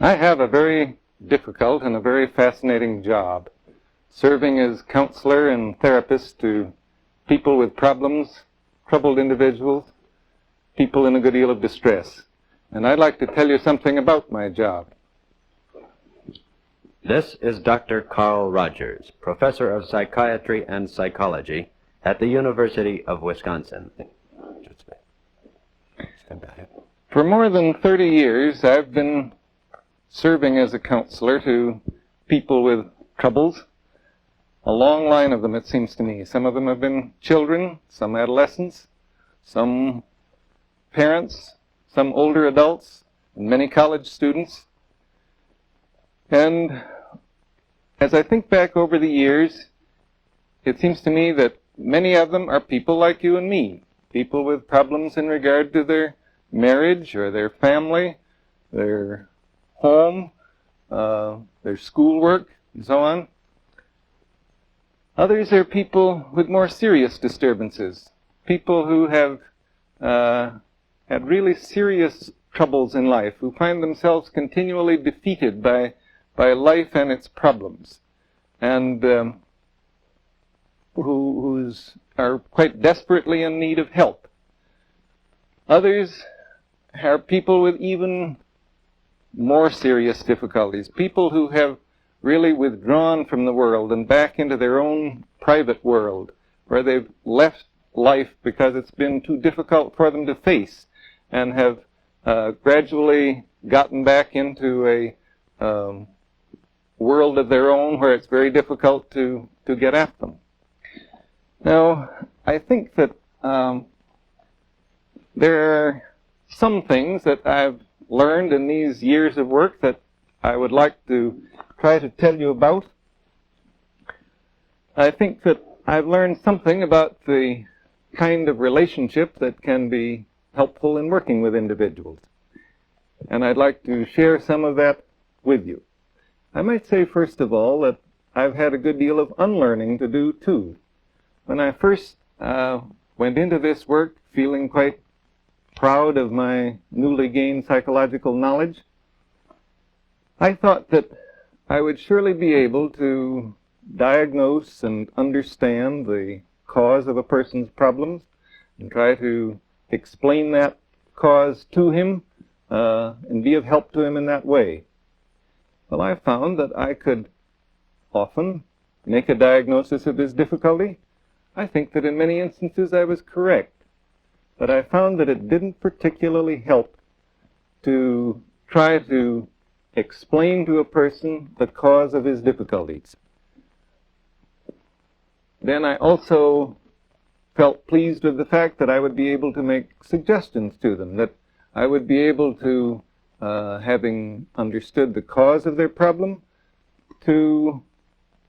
I have a very difficult and a very fascinating job, serving as counselor and therapist to people with problems, troubled individuals, people in a good deal of distress. And I'd like to tell you something about my job. This is Dr. Carl Rogers, professor of psychiatry and psychology at the University of Wisconsin. For more than 30 years, I've been serving as a counselor to people with troubles. A long line of them, it seems to me. Some of them have been children, some adolescents, some parents, some older adults, and many college students. And as I think back over the years, it seems to me that many of them are people like you and me, people with problems in regard to their marriage or their family, their home, their schoolwork, and so on. Others are people with more serious disturbances, people who have had really serious troubles in life, who find themselves continually defeated by life and its problems, and who are quite desperately in need of help. Others are people with even more serious difficulties, people who have really withdrawn from the world and back into their own private world, where they've left life because it's been too difficult for them to face, and have gradually gotten back into a world of their own where it's very difficult to get at them. Now, I think that there are some things that I've learned in these years of work that I would like to try to tell you about. I think that I've learned something about the kind of relationship that can be helpful in working with individuals. And I'd like to share some of that with you. I might say, first of all, that I've had a good deal of unlearning to do, too. When I first went into this work feeling quite proud of my newly gained psychological knowledge, I thought that I would surely be able to diagnose and understand the cause of a person's problems and try to explain that cause to him and be of help to him in that way. Well, I found that I could often make a diagnosis of his difficulty. I think that in many instances I was correct, but I found that it didn't particularly help to try to explain to a person the cause of his difficulties. Then I also felt pleased with the fact that I would be able to make suggestions to them, that I would be able to, having understood the cause of their problem, to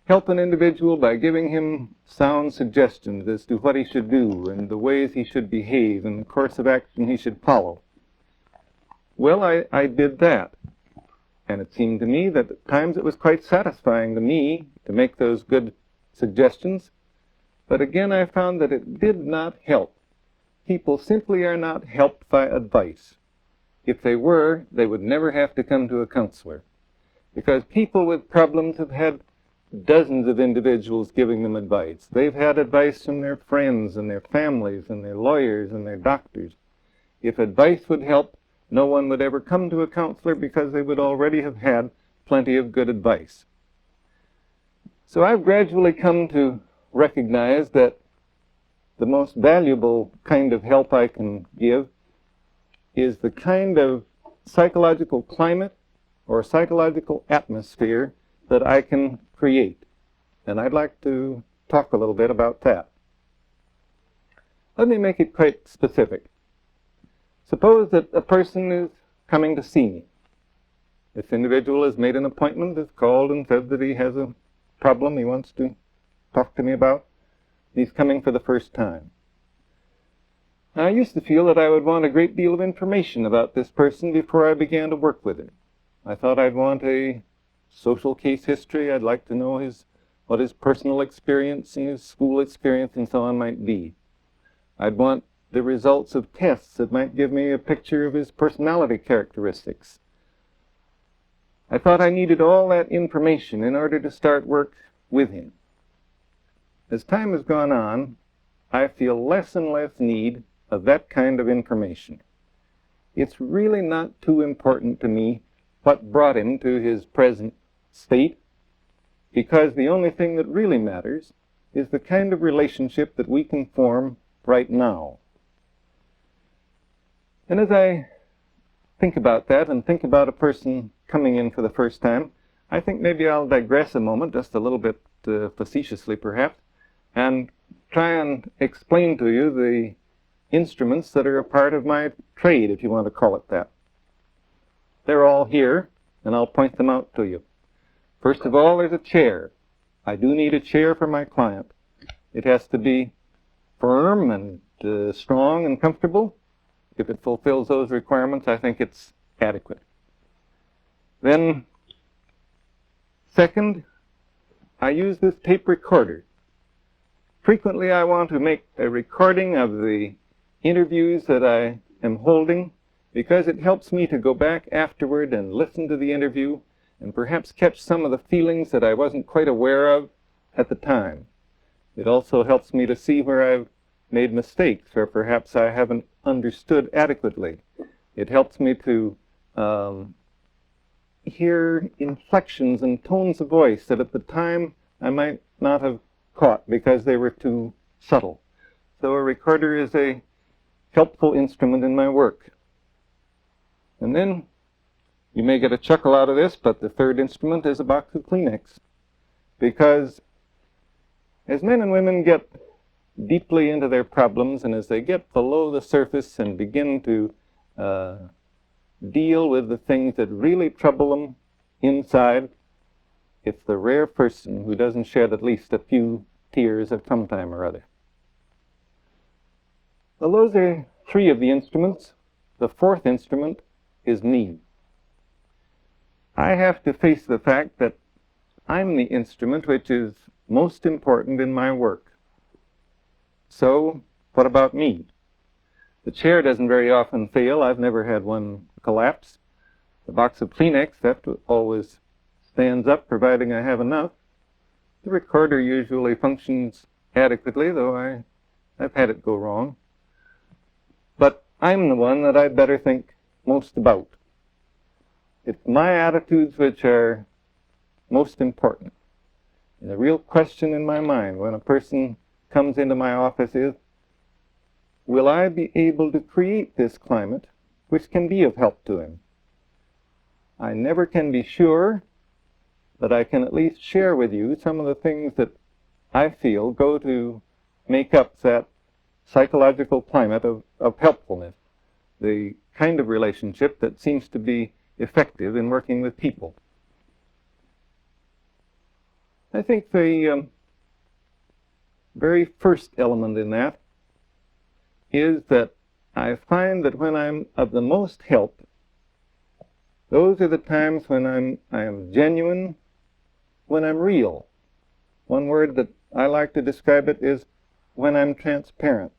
help an individual by giving him sound suggestions as to what he should do and the ways he should behave and the course of action he should follow. Well, I did that. And it seemed to me that at times it was quite satisfying to me to make those good suggestions. But again, I found that it did not help. People simply are not helped by advice. If they were, they would never have to come to a counselor. Because people with problems have had dozens of individuals giving them advice. They've had advice from their friends and their families and their lawyers and their doctors. If advice would help, no one would ever come to a counselor because they would already have had plenty of good advice. So I've gradually come to recognize that the most valuable kind of help I can give is the kind of psychological climate or psychological atmosphere that I can create. And I'd like to talk a little bit about that. Let me make it quite specific. Suppose that a person is coming to see me. This individual has made an appointment, has called and said that he has a problem he wants to talk to me about. He's coming for the first time. Now, I used to feel that I would want a great deal of information about this person before I began to work with him. I thought I'd want a social case history. I'd like to know what his personal experience and his school experience and so on might be. I'd want the results of tests that might give me a picture of his personality characteristics. I thought I needed all that information in order to start work with him. As time has gone on, I feel less and less need of that kind of information. It's really not too important to me what brought him to his present state, because the only thing that really matters is the kind of relationship that we can form right now. And as I think about that and think about a person coming in for the first time, I think maybe I'll digress a moment, just a little bit facetiously perhaps, and try and explain to you the instruments that are a part of my trade, if you want to call it that. They're all here, and I'll point them out to you. First of all, there's a chair. I do need a chair for my client. It has to be firm and strong and comfortable. If it fulfills those requirements, I think it's adequate. Then, second, I use this tape recorder. Frequently, I want to make a recording of the interviews that I am holding, because it helps me to go back afterward and listen to the interview and perhaps catch some of the feelings that I wasn't quite aware of at the time. It also helps me to see where I've made mistakes or perhaps I haven't understood adequately. It helps me to hear inflections and tones of voice that at the time I might not have caught because they were too subtle. So a recorder is a helpful instrument in my work. And then you may get a chuckle out of this, but the third instrument is a box of Kleenex. Because as men and women get deeply into their problems, and as they get below the surface and begin to deal with the things that really trouble them inside, it's the rare person who doesn't shed at least a few tears at some time or other. Well, those are three of the instruments. The fourth instrument is me. I have to face the fact that I'm the instrument which is most important in my work. So, what about me? The chair doesn't very often fail. I've never had one collapse. The box of Kleenex, that always stands up, providing I have enough. The recorder usually functions adequately, though I've had it go wrong. But I'm the one that I'd better think most about. It's my attitudes which are most important. And the real question in my mind when a person comes into my office is, will I be able to create this climate which can be of help to him? I never can be sure, but I can at least share with you some of the things that I feel go to make up that psychological climate of helpfulness, the kind of relationship that seems to be effective in working with people. I think the very first element in that is that I find that when I'm of the most help, those are the times when I am genuine, when I'm real. One word that I like to describe it is when I'm transparent,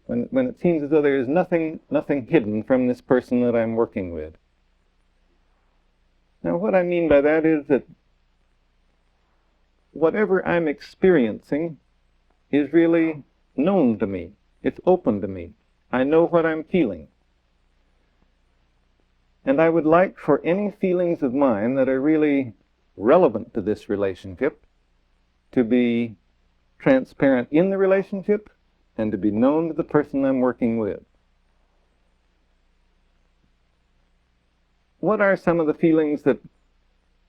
when it seems as though there is nothing hidden from this person that I'm working with. Now, what I mean by that is that whatever I'm experiencing is really known to me. It's open to me. I know what I'm feeling. And I would like for any feelings of mine that are really relevant to this relationship to be transparent in the relationship and to be known to the person I'm working with. What are some of the feelings that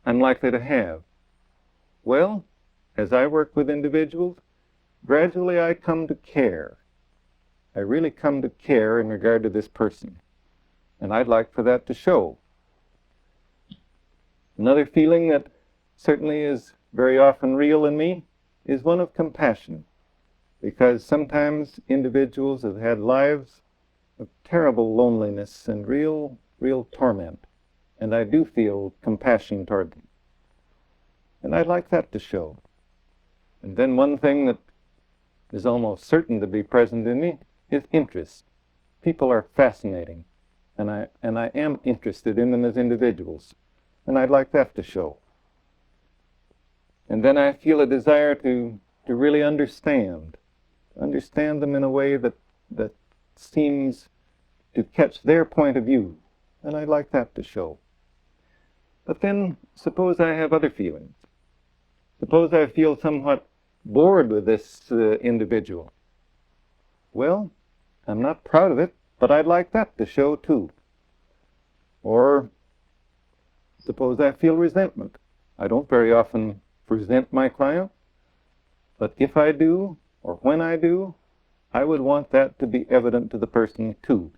I'm likely to have? Well, as I work with individuals, gradually I come to care. I really come to care in regard to this person. And I'd like for that to show. Another feeling that certainly is very often real in me is one of compassion. Because sometimes individuals have had lives of terrible loneliness and real torment. And I do feel compassion toward them. And I'd like that to show. And then one thing that is almost certain to be present in me is interest. People are fascinating. And I am interested in them as individuals. and I'd like that to show. And then I feel a desire to really understand them in a way that seems to catch their point of view, and I'd like that to show. But then, suppose I have other feelings. Suppose I feel somewhat bored with this individual. Well, I'm not proud of it, but I'd like that to show too. Or suppose I feel resentment. I don't very often resent my client, but if I do, or when I do, I would want that to be evident to the person too.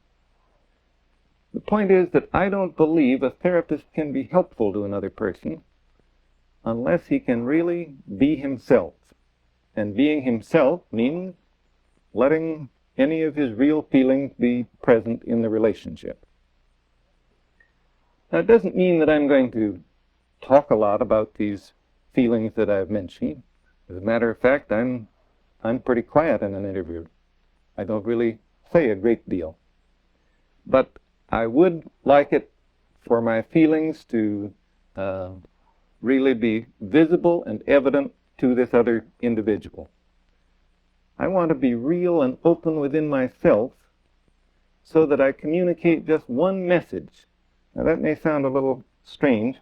The point is that I don't believe a therapist can be helpful to another person unless he can really be himself. And being himself means letting any of his real feelings be present in the relationship. Now, it doesn't mean that I'm going to talk a lot about these feelings that I've mentioned. As a matter of fact, I'm pretty quiet in an interview. I don't really say a great deal. But I would like it for my feelings to really be visible and evident to this other individual. I want to be real and open within myself so that I communicate just one message. Now that may sound a little strange,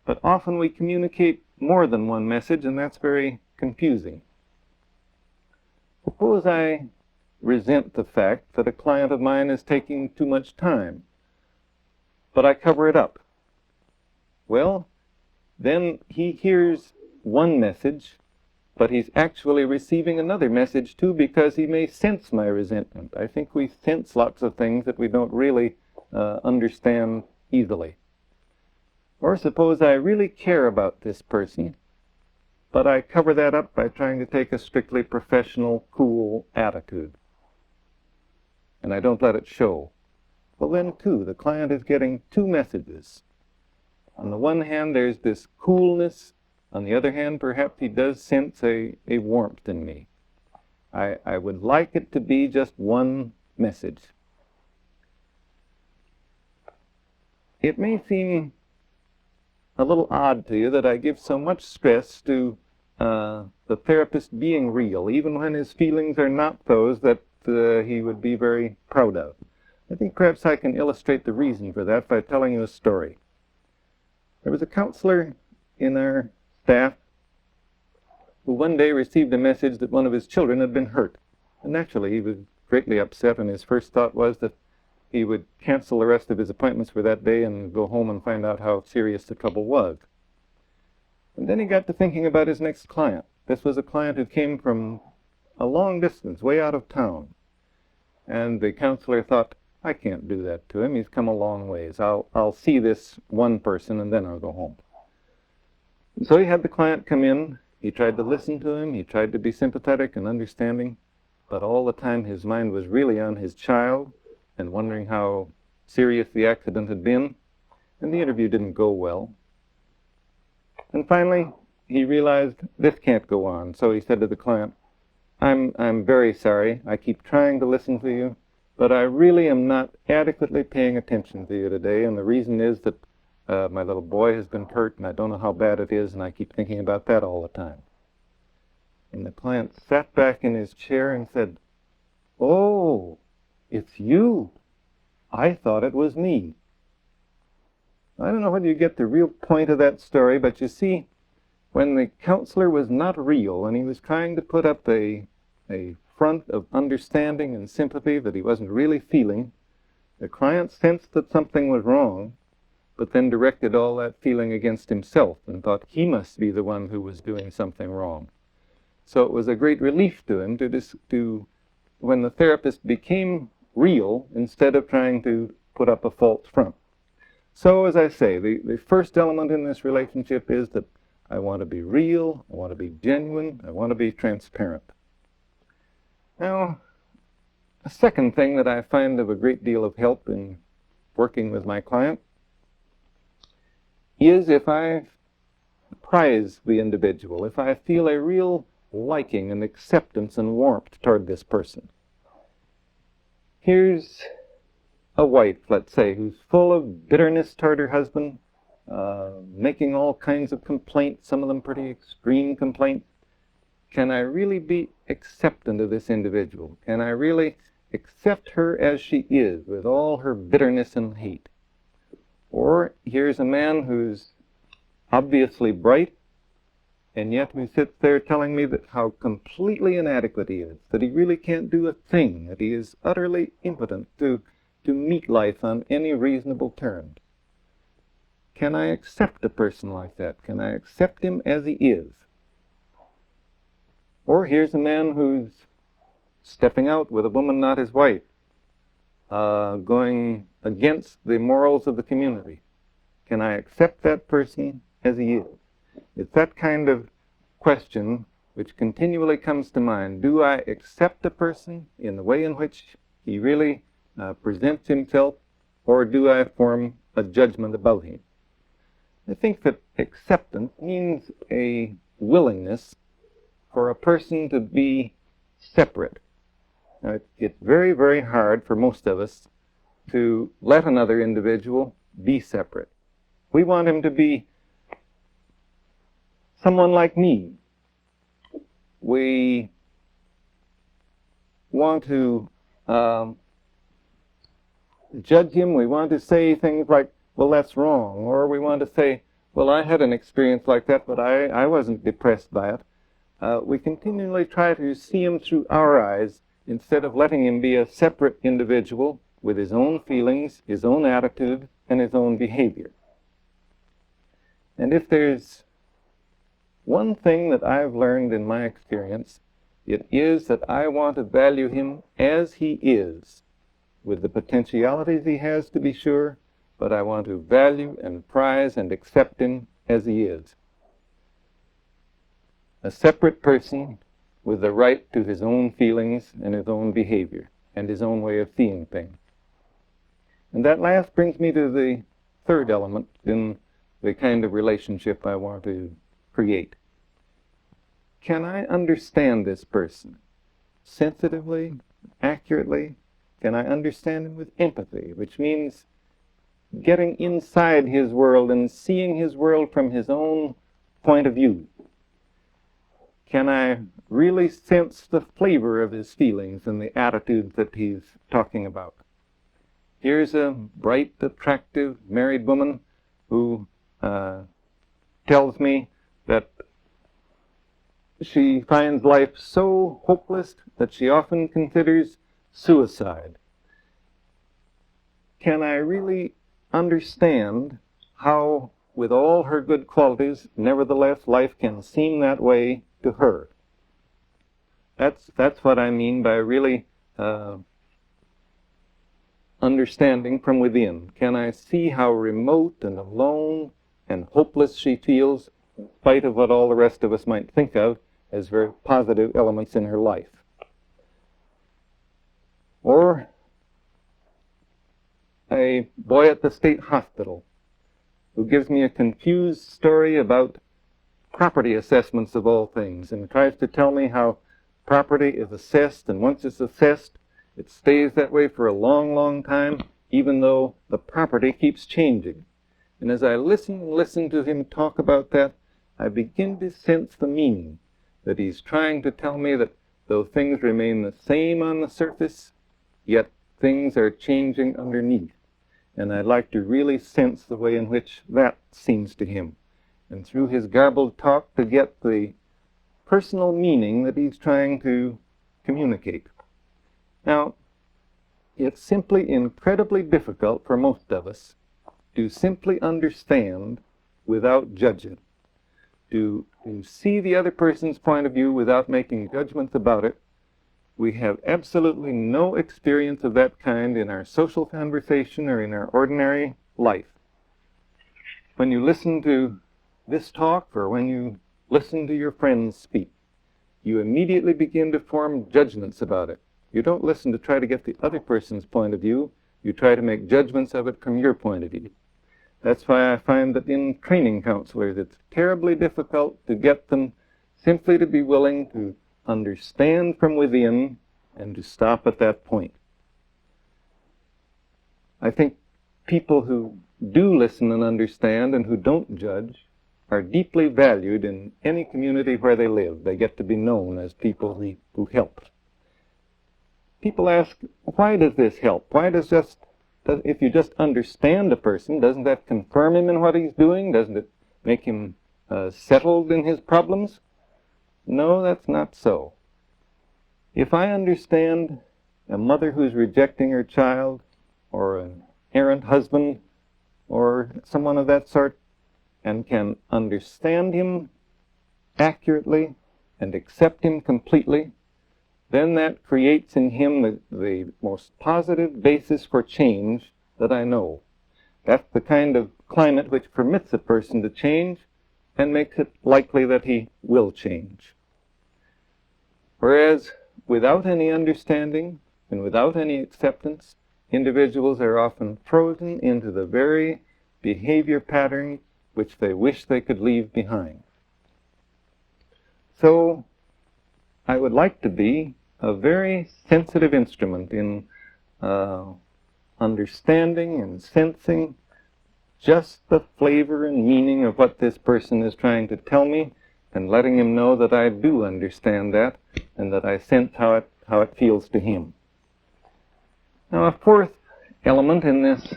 but often we communicate more than one message, and that's very confusing. Suppose I resent the fact that a client of mine is taking too much time, but I cover it up. Well, then he hears one message, but he's actually receiving another message too, because he may sense my resentment. I think we sense lots of things that we don't really understand easily. Or suppose I really care about this person, but I cover that up by trying to take a strictly professional, cool attitude, and I don't let it show. Well, then too, the client is getting two messages. On the one hand, there's this coolness. On the other hand, perhaps he does sense a warmth in me. I would like it to be just one message. It may seem a little odd to you that I give so much stress to the therapist being real, even when his feelings are not those that he would be very proud of. I think perhaps I can illustrate the reason for that by telling you a story. There was a counselor in our staff who one day received a message that one of his children had been hurt. And naturally, he was greatly upset, and his first thought was that he would cancel the rest of his appointments for that day and go home and find out how serious the trouble was. And then he got to thinking about his next client. This was a client who came from a long distance, way out of town. And the counselor thought, I can't do that to him. He's come a long ways. I'll see this one person and then I'll go home. So he had the client come in. He tried to listen to him. He tried to be sympathetic and understanding. But all the time his mind was really on his child and wondering how serious the accident had been. And the interview didn't go well. And finally, he realized this can't go on. So he said to the client, I'm very sorry. I keep trying to listen to you, but I really am not adequately paying attention to you today. And the reason is that my little boy has been hurt, and I don't know how bad it is, and I keep thinking about that all the time. And the client sat back in his chair and said, Oh, it's you. I thought it was me. I don't know whether you get the real point of that story, but you see, when the counselor was not real and he was trying to put up a front of understanding and sympathy that he wasn't really feeling, the client sensed that something was wrong, but then directed all that feeling against himself and thought he must be the one who was doing something wrong. So it was a great relief to him to when the therapist became real instead of trying to put up a false front. So, as I say, the first element in this relationship is that I want to be real, I want to be genuine, I want to be transparent. Now, a second thing that I find of a great deal of help in working with my client is if I prize the individual, if I feel a real liking and acceptance and warmth toward this person. Here's a wife, let's say, who's full of bitterness toward her husband, making all kinds of complaints, some of them pretty extreme complaints. Can I really be acceptant of this individual? Can I really accept her as she is, with all her bitterness and hate? Or here's a man who's obviously bright, and yet who sits there telling me that how completely inadequate he is, that he really can't do a thing, that he is utterly impotent to meet life on any reasonable terms. Can I accept a person like that? Can I accept him as he is? Or here's a man who's stepping out with a woman not his wife, going against the morals of the community. Can I accept that person as he is? It's that kind of question which continually comes to mind. Do I accept a person in the way in which he really presents himself, or do I form a judgment about him? I think that acceptance means a willingness for a person to be separate. Now, it's very, very hard for most of us to let another individual be separate. We want him to be someone like me. We want to judge him. We want to say things like, well, that's wrong. Or we want to say, well, I had an experience like that, but I wasn't depressed by it. We continually try to see him through our eyes instead of letting him be a separate individual with his own feelings, his own attitude, and his own behavior. And if there's one thing that I've learned in my experience, it is that I want to value him as he is, with the potentialities he has, to be sure, but I want to value and prize and accept him as he is. A separate person with the right to his own feelings and his own behavior and his own way of seeing things. And that last brings me to the third element in the kind of relationship I want to create. Can I understand this person sensitively, accurately? Can I understand him with empathy, which means getting inside his world and seeing his world from his own point of view? Can I really sense the flavor of his feelings and the attitudes that he's talking about? Here's a bright, attractive, married woman who tells me that she finds life so hopeless that she often considers suicide. Can I really understand how, with all her good qualities, nevertheless life can seem that way to her? That's what I mean by really understanding from within. Can I see how remote and alone and hopeless she feels, in spite of what all the rest of us might think of as very positive elements in her life? Or a boy at the state hospital who gives me a confused story about property assessments of all things, and tries to tell me how property is assessed, and once it's assessed, it stays that way for a long, long time, even though the property keeps changing. And as I listen to him talk about that, I begin to sense the meaning, that he's trying to tell me that though things remain the same on the surface, yet things are changing underneath. And I'd like to really sense the way in which that seems to him, and through his garbled talk to get the personal meaning that he's trying to communicate. Now, it's simply incredibly difficult for most of us to simply understand without judging, to see the other person's point of view without making judgments about it. We have absolutely no experience of that kind in our social conversation or in our ordinary life. When you listen to this talk, or when you listen to your friends speak, you immediately begin to form judgments about it. You don't listen to try to get the other person's point of view. You try to make judgments of it from your point of view. That's why I find that in training counselors, it's terribly difficult to get them simply to be willing to understand from within and to stop at that point. I think people who do listen and understand and who don't judge are deeply valued in any community where they live. They get to be known as people who help. People ask, why does this help? Why if you just understand a person, doesn't that confirm him in what he's doing? Doesn't it make him settled in his problems? No, that's not so. If I understand a mother who's rejecting her child, or an errant husband, or someone of that sort, and can understand him accurately and accept him completely, then that creates in him the most positive basis for change that I know. That's the kind of climate which permits a person to change and makes it likely that he will change. Whereas without any understanding and without any acceptance, individuals are often frozen into the very behavior patterns which they wish they could leave behind. So I would like to be a very sensitive instrument in understanding and sensing just the flavor and meaning of what this person is trying to tell me, and letting him know that I do understand that and that I sense how it feels to him. Now, a fourth element in this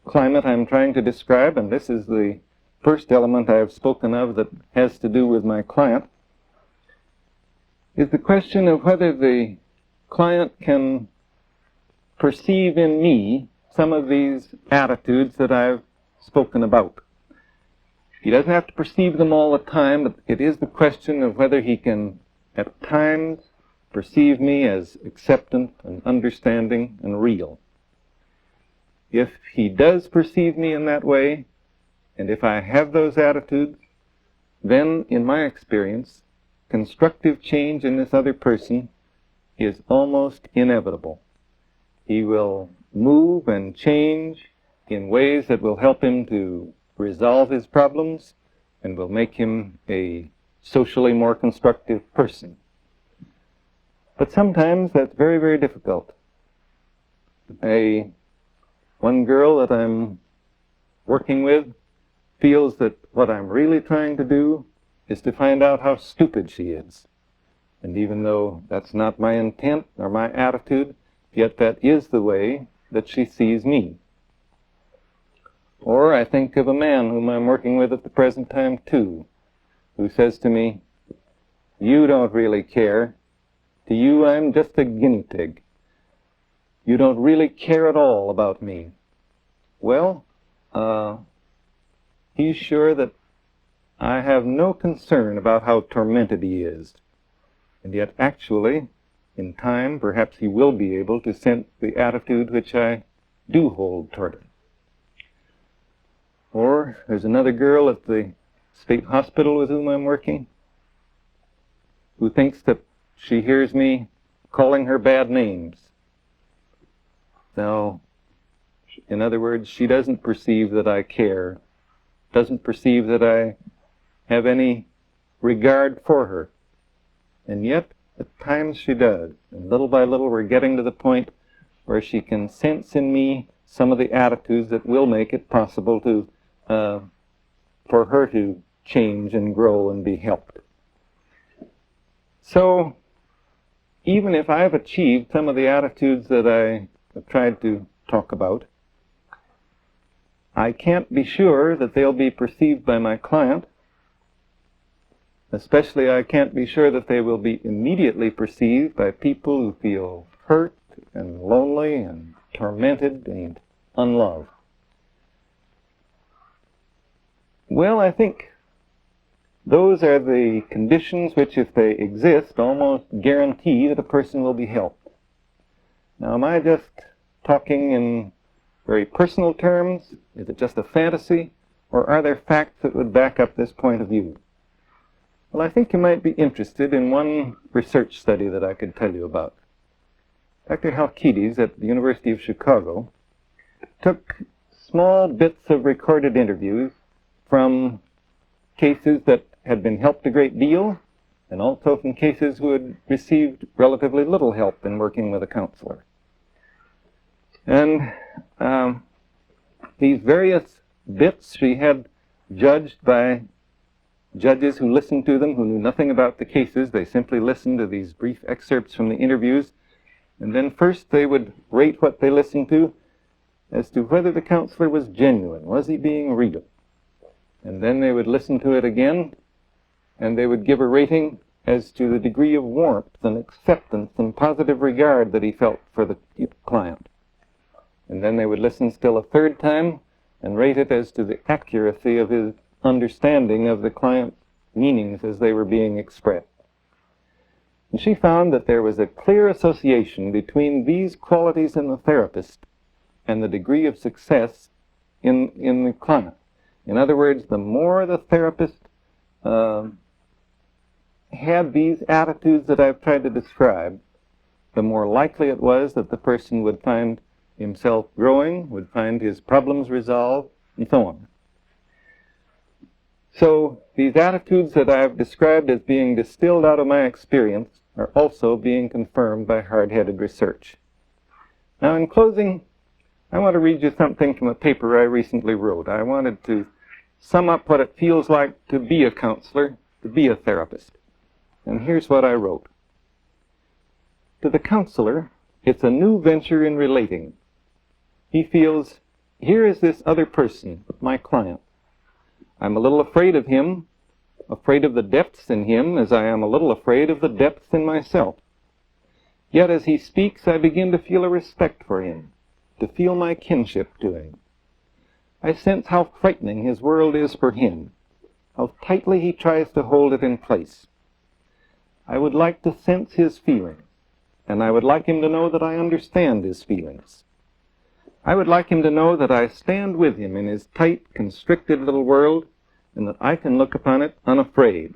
climate I'm trying to describe, and this is the first element I have spoken of that has to do with my client, is the question of whether the client can perceive in me some of these attitudes that I've spoken about. He doesn't have to perceive them all the time, but it is the question of whether he can, at times, perceive me as acceptant and understanding and real. If he does perceive me in that way, and if I have those attitudes, then, in my experience, constructive change in this other person is almost inevitable. He will move and change in ways that will help him to resolve his problems and will make him a socially more constructive person. But sometimes that's very, very difficult. One girl that I'm working with feels that what I'm really trying to do is to find out how stupid she is. And even though that's not my intent or my attitude, yet that is the way that she sees me. Or I think of a man whom I'm working with at the present time too, who says to me, "You don't really care. To you I'm just a guinea pig. You don't really care at all about me." Well, he's sure that I have no concern about how tormented he is. And yet actually, in time, perhaps he will be able to sense the attitude which I do hold toward him. Or there's another girl at the state hospital with whom I'm working who thinks that she hears me calling her bad names. Now, in other words, she doesn't perceive that I care, doesn't perceive that I have any regard for her. And yet, at times she does. And little by little we're getting to the point where she can sense in me some of the attitudes that will make it possible for her to change and grow and be helped. So, even if I've achieved some of the attitudes that I have tried to talk about, I can't be sure that they'll be perceived by my client. Especially, I can't be sure that they will be immediately perceived by people who feel hurt and lonely and tormented and unloved. Well, I think those are the conditions which, if they exist, almost guarantee that a person will be helped. Now, am I just talking in very personal terms? Is it just a fantasy? Or are there facts that would back up this point of view? Well, I think you might be interested in one research study that I could tell you about. Dr. Halkides at the University of Chicago took small bits of recorded interviews from cases that had been helped a great deal, and also from cases who had received relatively little help in working with a counselor. And these various bits she had judged by judges who listened to them, who knew nothing about the cases. They simply listened to these brief excerpts from the interviews. And then first they would rate what they listened to as to whether the counselor was genuine. Was he being real? And then they would listen to it again, and they would give a rating as to the degree of warmth and acceptance and positive regard that he felt for the client. And then they would listen still a third time and rate it as to the accuracy of his understanding of the client's meanings as they were being expressed. And she found that there was a clear association between these qualities in the therapist and the degree of success in the client. In other words, the more the therapist had these attitudes that I've tried to describe, the more likely it was that the person would find himself growing, would find his problems resolved, and so on. So these attitudes that I've described as being distilled out of my experience are also being confirmed by hard-headed research. Now, in closing, I want to read you something from a paper I recently wrote. I wanted to sum up what it feels like to be a counselor, to be a therapist. And here's what I wrote. To the counselor, it's a new venture in relating. He feels, here is this other person, my client. I'm a little afraid of him, afraid of the depths in him, as I am a little afraid of the depths in myself. Yet as he speaks, I begin to feel a respect for him, to feel my kinship to him. I sense how frightening his world is for him, how tightly he tries to hold it in place. I would like to sense his feelings, and I would like him to know that I understand his feelings. I would like him to know that I stand with him in his tight, constricted little world, and that I can look upon it unafraid.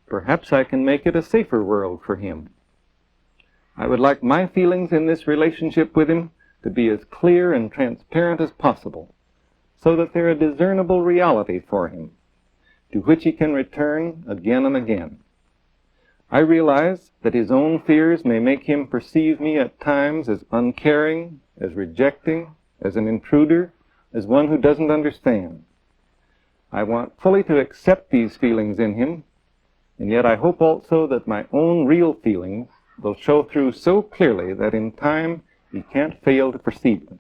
Perhaps I can make it a safer world for him. I would like my feelings in this relationship with him to be as clear and transparent as possible, so that they're a discernible reality for him, to which he can return again and again. I realize that his own fears may make him perceive me at times as uncaring, as rejecting, as an intruder, as one who doesn't understand. I want fully to accept these feelings in him, and yet I hope also that my own real feelings will show through so clearly that in time he can't fail to perceive them.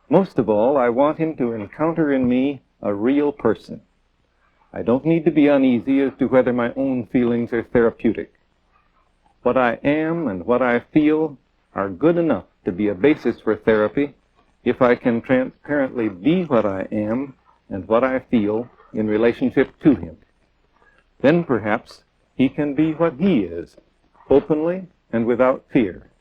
Most of all, I want him to encounter in me a real person. I don't need to be uneasy as to whether my own feelings are therapeutic. What I am and what I feel are good enough to be a basis for therapy if I can transparently be what I am and what I feel in relationship to him. Then perhaps he can be what he is, openly and without fear.